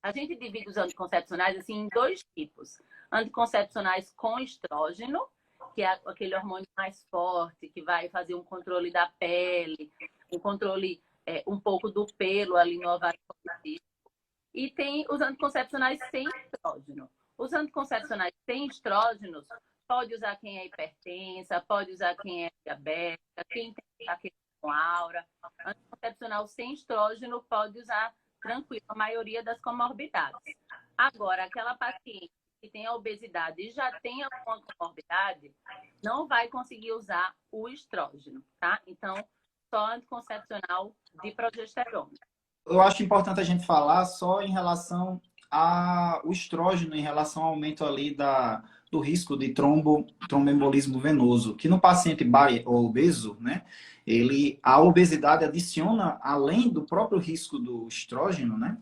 A gente divide os anticoncepcionais assim, em dois tipos. Anticoncepcionais com estrógeno, que é aquele hormônio mais forte, que vai fazer um controle da pele, um controle um pouco do pelo ali no ovário policístico. E tem os anticoncepcionais sem estrógeno. Os anticoncepcionais sem estrógenos, pode usar quem é hipertensa, pode usar quem é diabética, quem tem aquele com aura. Anticoncepcional sem estrógeno pode usar tranquilo, a maioria das comorbidades. Agora, aquela paciente que tem a obesidade e já tem alguma comorbidade, não vai conseguir usar o estrógeno, tá? Então, só anticoncepcional de progesterona. Eu acho importante a gente falar só em relação ao estrógeno, em relação ao aumento ali do risco de tromboembolismo venoso, que no paciente obeso, né, a obesidade adiciona, além do próprio risco do estrógeno, né,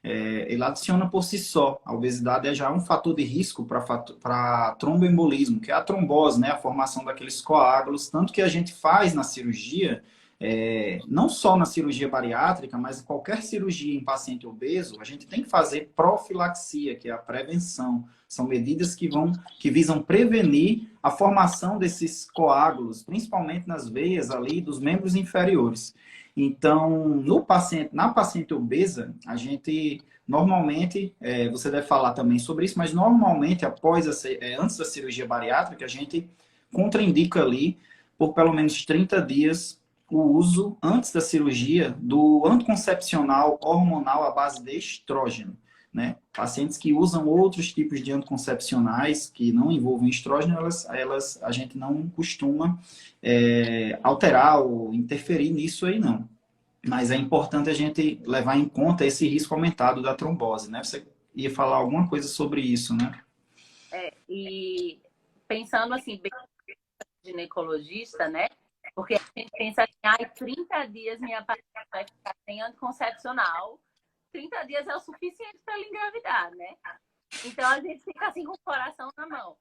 ele adiciona por si só. A obesidade é já um fator de risco para tromboembolismo, que é a trombose, né, a formação daqueles coágulos, tanto que a gente faz na cirurgia, não só na cirurgia bariátrica, mas qualquer cirurgia em paciente obeso, a gente tem que fazer profilaxia, que é a prevenção. São medidas que visam prevenir a formação desses coágulos, principalmente nas veias ali dos membros inferiores. Então, na paciente obesa, a gente normalmente, você deve falar também sobre isso, mas normalmente antes da cirurgia bariátrica, a gente contraindica ali por pelo menos 30 dias o uso, antes da cirurgia, do anticoncepcional hormonal à base de estrógeno. Né? Pacientes que usam outros tipos de anticoncepcionais que não envolvem estrógeno, a gente não costuma alterar ou interferir nisso aí, não. Mas é importante a gente levar em conta esse risco aumentado da trombose, né? Você ia falar alguma coisa sobre isso, né? E pensando assim, bem ginecologista, né? Porque a gente pensa assim, ai, 30 dias minha paciente vai ficar sem anticoncepcional. 30 dias é o suficiente para ela engravidar, né? Então a gente fica assim com o coração na mão.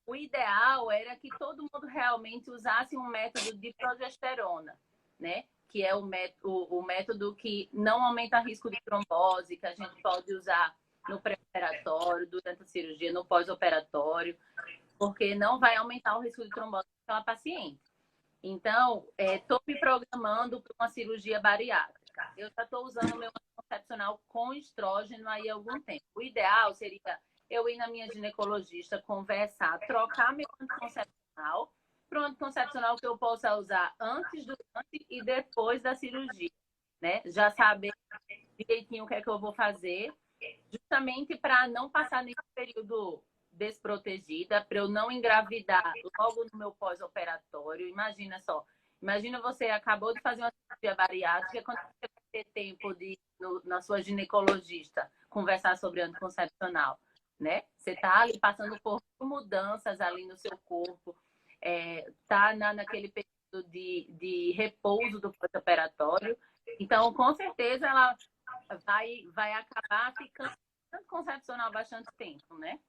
O ideal era que todo mundo realmente usasse um método de progesterona, né? Que é o método que não aumenta o risco de trombose, que a gente pode usar no pré-operatório, durante a cirurgia, no pós-operatório, porque não vai aumentar o risco de trombose daquela paciente. Então, estou me programando para uma cirurgia bariátrica. Eu já estou usando o meu anticoncepcional com estrógeno aí há algum tempo. O ideal seria eu ir na minha ginecologista, conversar, trocar meu anticoncepcional para um anticoncepcional que eu possa usar antes, durante e depois da cirurgia, né? Já saber direitinho o que é que eu vou fazer, justamente para não passar nesse período desprotegida, para eu não engravidar logo no meu pós-operatório. Imagina só, imagina você acabou de fazer uma cirurgia bariátrica, quando você vai ter tempo de na sua ginecologista conversar sobre anticoncepcional, né? Você está ali passando por mudanças ali no seu corpo, tá naquele período de repouso do pós-operatório. Então, com certeza, ela vai acabar ficando anticoncepcional bastante tempo, né?